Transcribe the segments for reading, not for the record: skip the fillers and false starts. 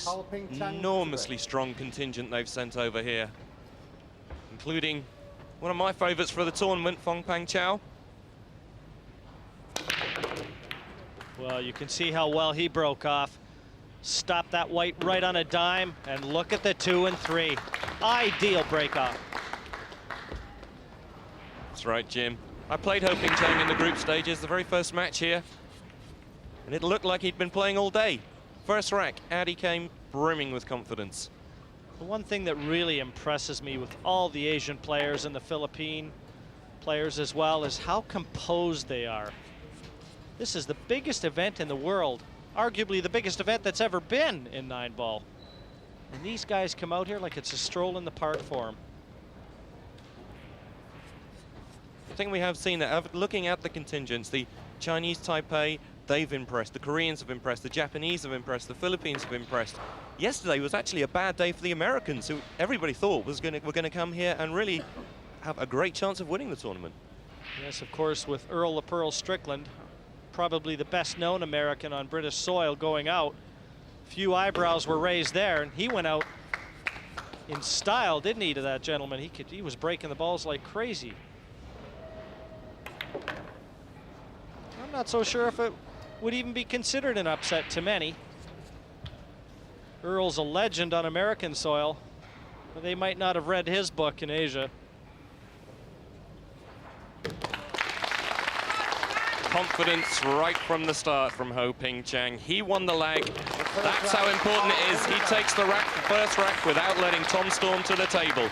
Hao-Ping, Chang, enormously strong contingent they've sent over here, including one of my favourites for the tournament, Fong-Pang Chao. Well, you can see how well he broke off. Stopped that white right on a dime, and look at the 2 and 3. Ideal break off. That's right, Jim. I played Hao-Ping Chang in the group stages, the very first match here, and it looked like he'd been playing all day. First rack, out he came, brimming with confidence. The one thing that really impresses me with all the Asian players and the Philippine players as well is how composed they are. This is the biggest event in the world, arguably the biggest event that's ever been in 9-ball. And these guys come out here like it's a stroll in the park for them. I think we have seen that, looking at the contingents, the Chinese Taipei, they've impressed, the Koreans have impressed, the Japanese have impressed, the Philippines have impressed. Yesterday was actually a bad day for the Americans, who everybody thought were going to come here and really have a great chance of winning the tournament. Yes, of course, with Earl the Pearl Strickland, probably the best known American on British soil, going out. Few eyebrows were raised there, and he went out in style, didn't he, to that gentleman? He was breaking the balls like crazy. I'm not so sure if it would even be considered an upset to many. Earl's a legend on American soil, but they might not have read his book in Asia. Confidence right from the start from Hao-Ping Chang. He won the leg. That's how important it is. He takes the rack, the first rack, without letting Tom Storm to the table.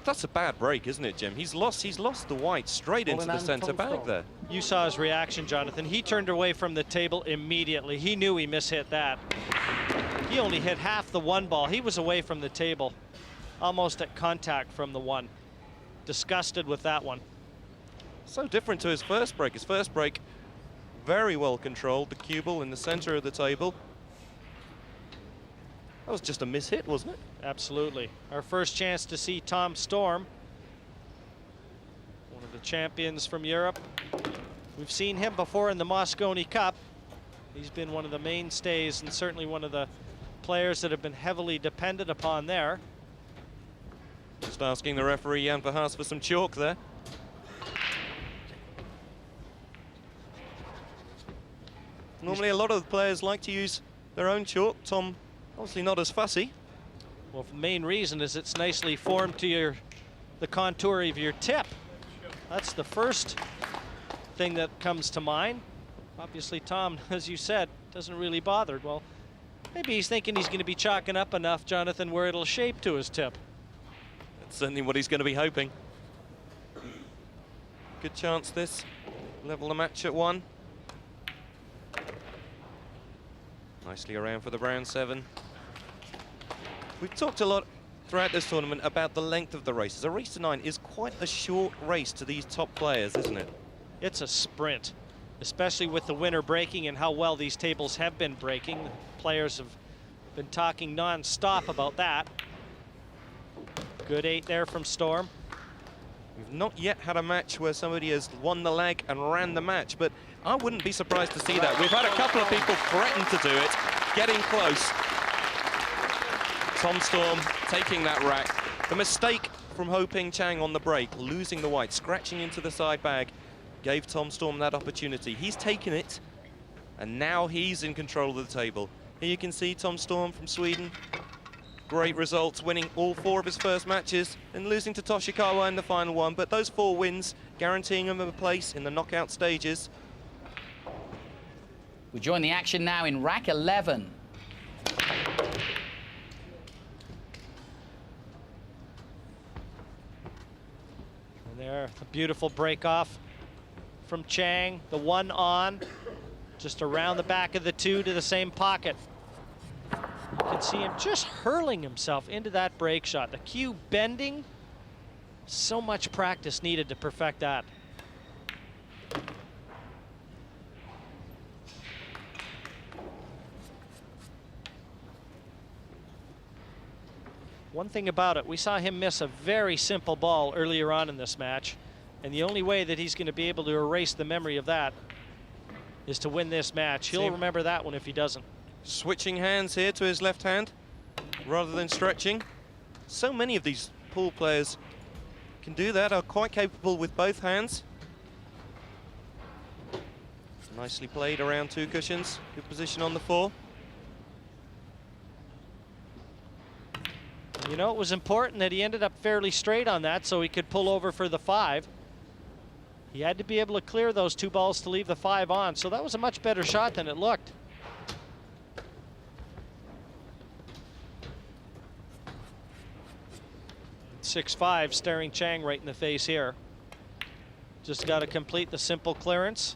That's a bad break, isn't it, Jim? He's lost the white straight into the center bag there. You saw his reaction, Jonathan. He turned away from the table immediately. He knew he mishit that. He only hit half the 1 ball. He was away from the table, almost at contact from the 1. Disgusted with that one. So different to his first break. His first break, very well controlled. The cue ball in the center of the table. That was just a mishit, wasn't it? Absolutely. Our first chance to see Tom Storm, one of the champions from Europe. We've seen him before in the Moscone Cup. He's been one of the mainstays and certainly one of the players that have been heavily depended upon there. Just asking the referee Jan Verhaas for some chalk there. Normally a lot of the players like to use their own chalk. Tom, obviously not as fussy. Well, the main reason is it's nicely formed to the contour of your tip. That's the first thing that comes to mind. Obviously, Tom, as you said, doesn't really bother. Well, maybe he's thinking he's going to be chalking up enough, Jonathan, where it'll shape to his tip. That's certainly what he's going to be hoping. Good chance this. Level the match at 1. Nicely around for the brown 7. We've talked a lot throughout this tournament about the length of the races. A race to 9 is quite a short race to these top players, isn't it? It's a sprint, especially with the winter breaking and how well these tables have been breaking. The players have been talking non-stop about that. Good 8 there from Storm. We've not yet had a match where somebody has won the leg and ran the match, but I wouldn't be surprised to see that. We've had a couple of people threaten to do it, getting close. Tom Storm taking that rack. The mistake from Hao-Ping Chang on the break, losing the white, scratching into the side bag, gave Tom Storm that opportunity. He's taken it, and now he's in control of the table. Here you can see Tom Storm from Sweden. Great results, winning all 4 of his first matches and losing to Toshikawa in the final one. But those 4 wins guaranteeing him a place in the knockout stages. We join the action now in rack 11. And there, a beautiful break off from Chang. The 1 on, just around the back of the 2 to the same pocket. You can see him just hurling himself into that break shot. The cue bending, so much practice needed to perfect that. One thing about it, we saw him miss a very simple ball earlier on in this match, and the only way that he's going to be able to erase the memory of that is to win this match. He'll remember that one if he doesn't. Switching hands here to his left hand rather than stretching. So many of these pool players can do that, are quite capable with both hands. Nicely played around 2 cushions. Good position on the 4. You know, it was important that he ended up fairly straight on that so he could pull over for the 5. He had to be able to clear those 2 balls to leave the 5 on, so that was a much better shot than it looked. .65 staring Chang right in the face here. Just got to complete the simple clearance.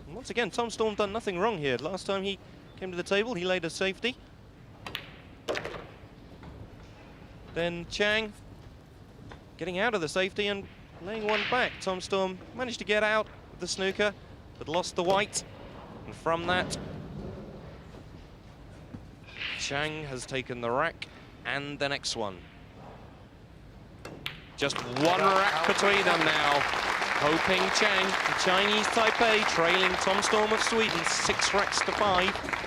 And once again, Tom Storm done nothing wrong here. Last time he came to the table, he laid a safety. Then Chang getting out of the safety and laying one back. Tom Storm managed to get out of the snooker, but lost the white. And from that, Chang has taken the rack and the next one. Just one rack between them now. Hao-Ping Chang, the Chinese Taipei, trailing Tom Storm of Sweden 6 racks to 5.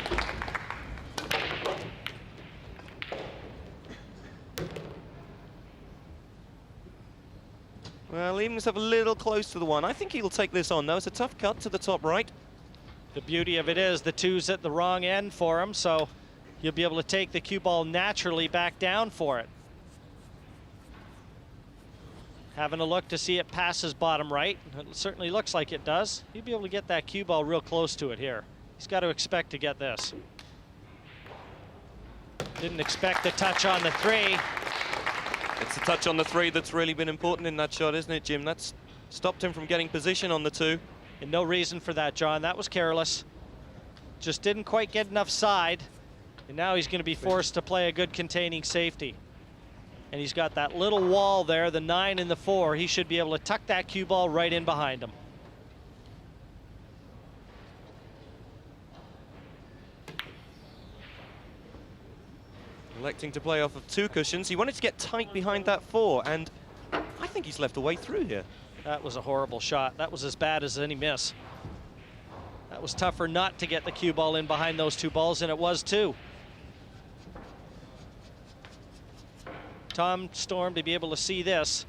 Well, leaving himself a little close to the 1. I think he'll take this on, though. It's a tough cut to the top right. The beauty of it is the 2's at the wrong end for him, so he'll be able to take the cue ball naturally back down for it. Having a look to see it passes bottom right. It certainly looks like it does. He'll be able to get that cue ball real close to it here. He's got to expect to get this. Didn't expect the touch on the 3. It's the touch on the 3 that's really been important in that shot, isn't it, Jim? That's stopped him from getting position on the 2. And no reason for that, John. That was careless. Just didn't quite get enough side. And now he's going to be forced to play a good containing safety. And he's got that little wall there, the 9 and the 4. He should be able to tuck that cue ball right in behind him. Electing to play off of 2 cushions. He wanted to get tight behind that 4, and I think he's left a way through here. That was a horrible shot. That was as bad as any miss. That was tougher not to get the cue ball in behind those 2 balls, and it was too. Tom Storm to be able to see this.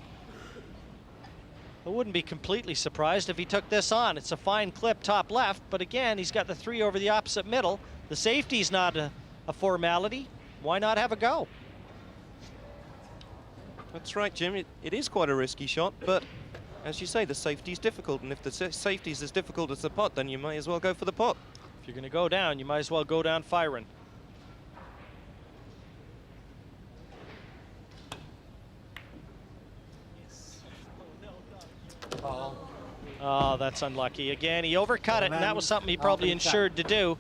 I wouldn't be completely surprised if he took this on. It's a fine clip top left, but again, he's got the 3 over the opposite middle. The safety's not a formality. Why not have a go? That's right, Jim. It is quite a risky shot, but as you say, the safety's difficult, and if the safety's as difficult as the pot, then you might as well go for the pot. If you're going to go down, you might as well go down firing. Oh, that's unlucky. Again, he overcut it, and that was something he probably ensured to do.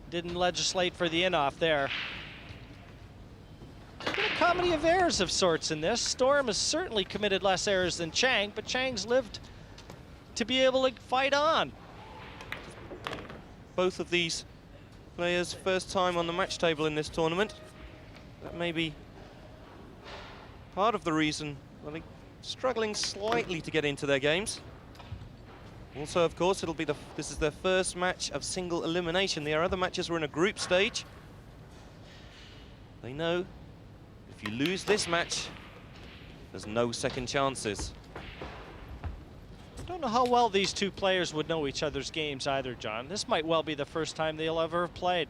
Didn't legislate for the in-off there. Been a comedy of errors of sorts in this. Storm has certainly committed less errors than Chang, but Chang's lived to be able to fight on. Both of these players' first time on the match table in this tournament. That may be part of the reason, I think, struggling slightly to get into their games. Also, of course, this is their first match of single elimination. Their other matches were in a group stage. They know if you lose this match, there's no second chances. I don't know how well these 2 players would know each other's games either, John. This might well be the first time they'll ever have played.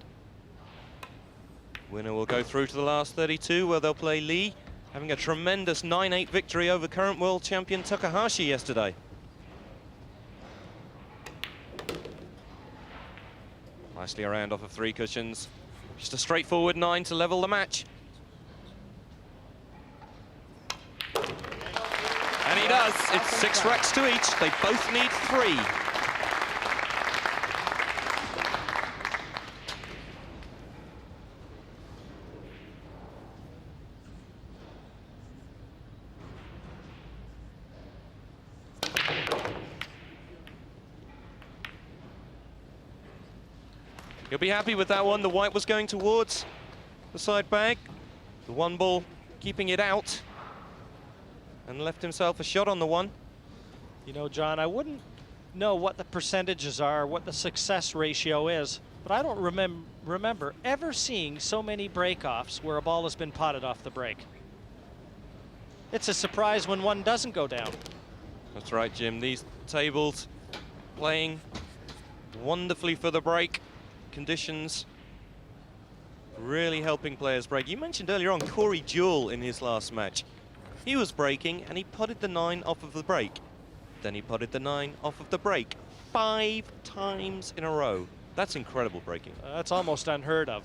Winner will go through to the last 32, where they'll play Lee, having a tremendous 9-8 victory over current world champion Takahashi yesterday. Nicely around off of 3 cushions. Just a straightforward 9 to level the match. And he does. It's 6 racks to each. They both need 3. He'll be happy with that one. The white was going towards the side bag. The one ball, keeping it out, and left himself a shot on the one. You know, John, I wouldn't know what the percentages are, what the success ratio is, but I don't remember ever seeing so many break-offs where a ball has been potted off the break. It's a surprise when one doesn't go down. That's right, Jim. These tables playing wonderfully for the break. Conditions really helping players break. You mentioned earlier on Corey Jewell in his last match. He was breaking and he putted the 9 off of the break. Then he putted the 9 off of the break 5 times in a row. That's incredible breaking. That's almost unheard of.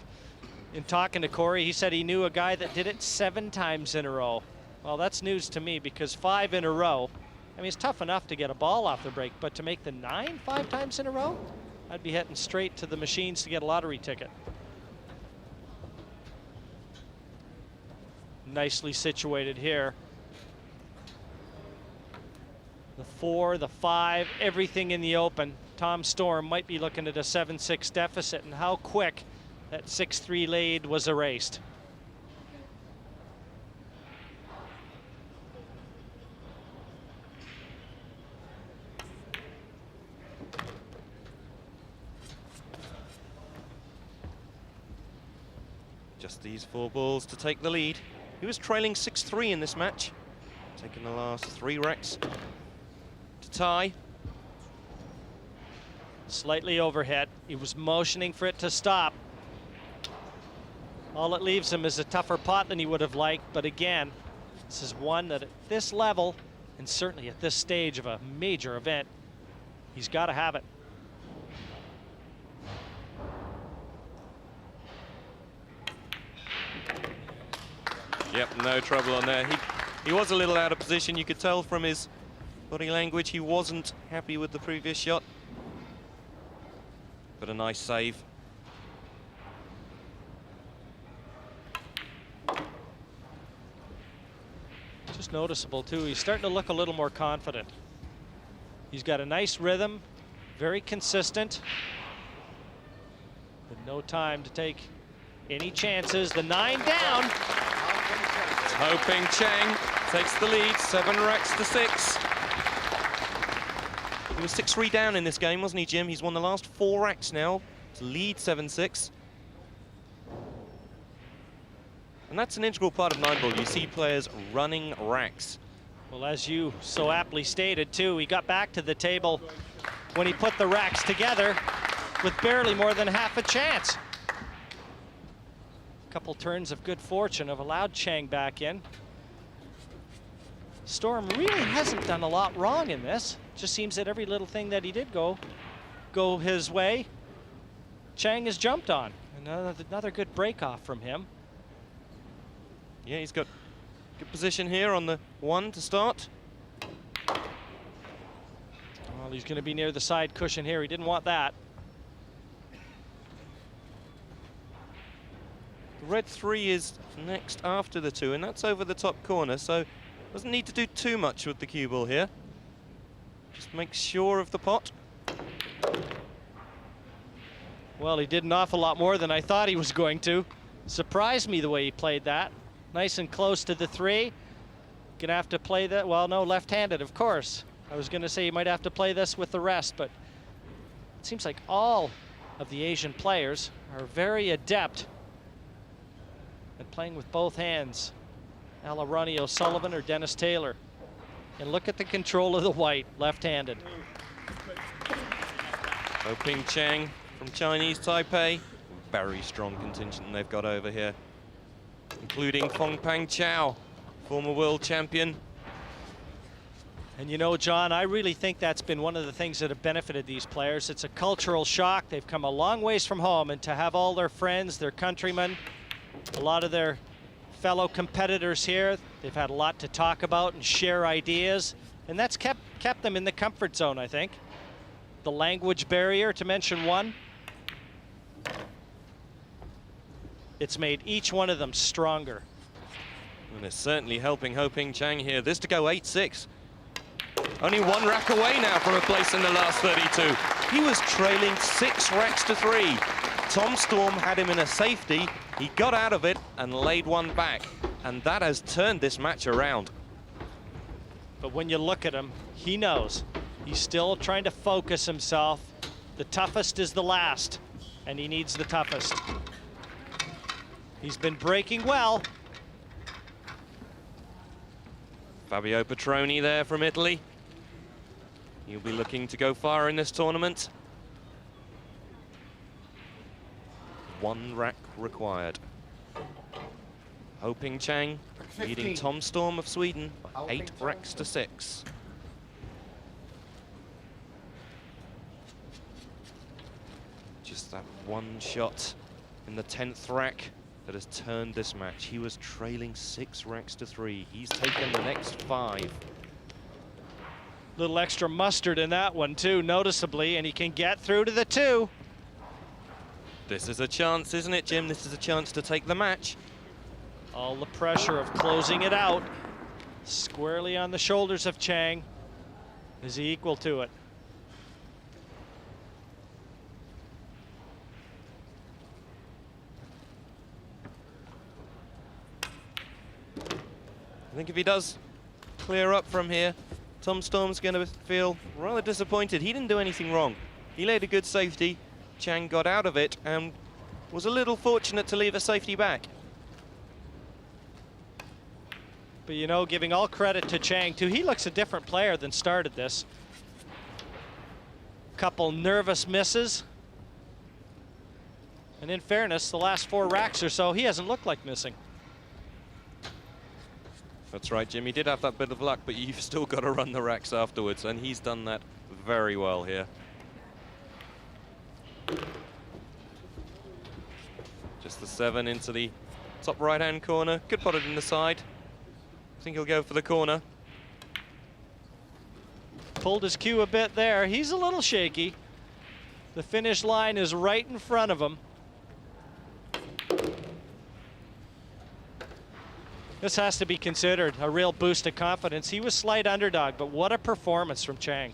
In talking to Corey, he said he knew a guy that did it 7 times in a row. Well, that's news to me because 5 in a row, I mean, it's tough enough to get a ball off the break, but to make the 9 5 times in a row, I'd be heading straight to the machines to get a lottery ticket. Nicely situated here. The 4, the 5, everything in the open. Tom Storm might be looking at a 7-6 deficit, and how quick that 6-3 lead was erased. Just these 4 balls to take the lead. He was trailing 6-3 in this match, taking the last 3 racks to tie. Slightly overhit. He was motioning for it to stop. All it leaves him is a tougher pot than he would have liked, but again, this is one that at this level, and certainly at this stage of a major event, he's got to have it. Yep, no trouble on there. He was a little out of position. You could tell from his body language he wasn't happy with the previous shot. But a nice save. Just noticeable too, he's starting to look a little more confident. He's got a nice rhythm, very consistent, with no time to take any chances. The 9 down. Hao-Ping Chang takes the lead, 7 racks to 6. He was 6-3 down in this game, wasn't he, Jim? He's won the last 4 racks now to lead 7-6. And that's an integral part of 9-ball. You see players running racks. Well, as you so aptly stated, too, he got back to the table when he put the racks together with barely more than half a chance. A couple turns of good fortune have allowed Chang back in. Storm really hasn't done a lot wrong in this. Just seems that every little thing that he did go his way, Chang has jumped on. Another good break off from him. Yeah, he's got good position here on the 1 to start. Well, he's going to be near the side cushion here. He didn't want that. The red 3 is next after the 2, and that's over the top corner, so doesn't need to do too much with the cue ball here. Just make sure of the pot. Well, he did an awful lot more than I thought he was going to. Surprised me the way he played that. Nice and close to the 3. Gonna have to play that, well, no, left-handed, of course. I was gonna say you might have to play this with the rest, but it seems like all of the Asian players are very adept at playing with both hands. A la Ronnie O'Sullivan or Dennis Taylor. And look at the control of the white, left-handed. Hao-Ping Chang from Chinese Taipei. Very strong contingent they've got over here, including Fengpang Chao, former world champion. And you know, John, I really think that's been one of the things that have benefited these players. It's a cultural shock. They've come a long ways from home, and to have all their friends, their countrymen, a lot of their fellow competitors here, they've had a lot to talk about and share ideas, and that's kept them in the comfort zone, I think. The language barrier, to mention one, it's made each one of them stronger. And it's certainly helping Hao-Ping Chang here. This to go 8-6. Only 1 rack away now from a place in the last 32. He was trailing 6 racks to 3. Tom Storm had him in a safety. He got out of it and laid one back. And that has turned this match around. But when you look at him, he knows. He's still trying to focus himself. The toughest is the last, and he needs the toughest. He's been breaking well. Fabio Petroni there from Italy. He'll be looking to go far in this tournament. One rack required. Hao-Ping Chang leading Tom Storm of Sweden by 8 racks to 6. Just that one shot in the 10th rack that has turned this match. He was trailing 6 racks to 3. He's taken the next 5. Little extra mustard in that one too, noticeably, and he can get through to the 2. This is a chance, isn't it, Jim? This is a chance to take the match. All the pressure of closing it out squarely on the shoulders of Chang. Is he equal to it? I think if he does clear up from here, Tom Storm's going to feel rather disappointed. He didn't do anything wrong. He laid a good safety. Chang got out of it and was a little fortunate to leave a safety back. But you know, giving all credit to Chang too, he looks a different player than started this. Couple nervous misses. And in fairness, the last 4 racks or so, he hasn't looked like missing. That's right, Jim. He did have that bit of luck, but you've still got to run the racks afterwards, and he's done that very well here. Just the 7 into the top right-hand corner. Could put it in the side. I think he'll go for the corner. Pulled his cue a bit there. He's a little shaky. The finish line is right in front of him. This has to be considered a real boost of confidence. He was slight underdog, but what a performance from Chang.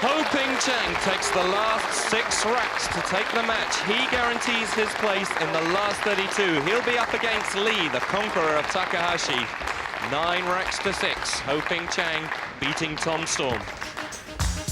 Hao-Ping Chang takes the last 6 racks to take the match. He guarantees his place in the last 32. He'll be up against Lee, the conqueror of Takahashi. 9 racks to 6. Hao-Ping Chang beating Tom Storm.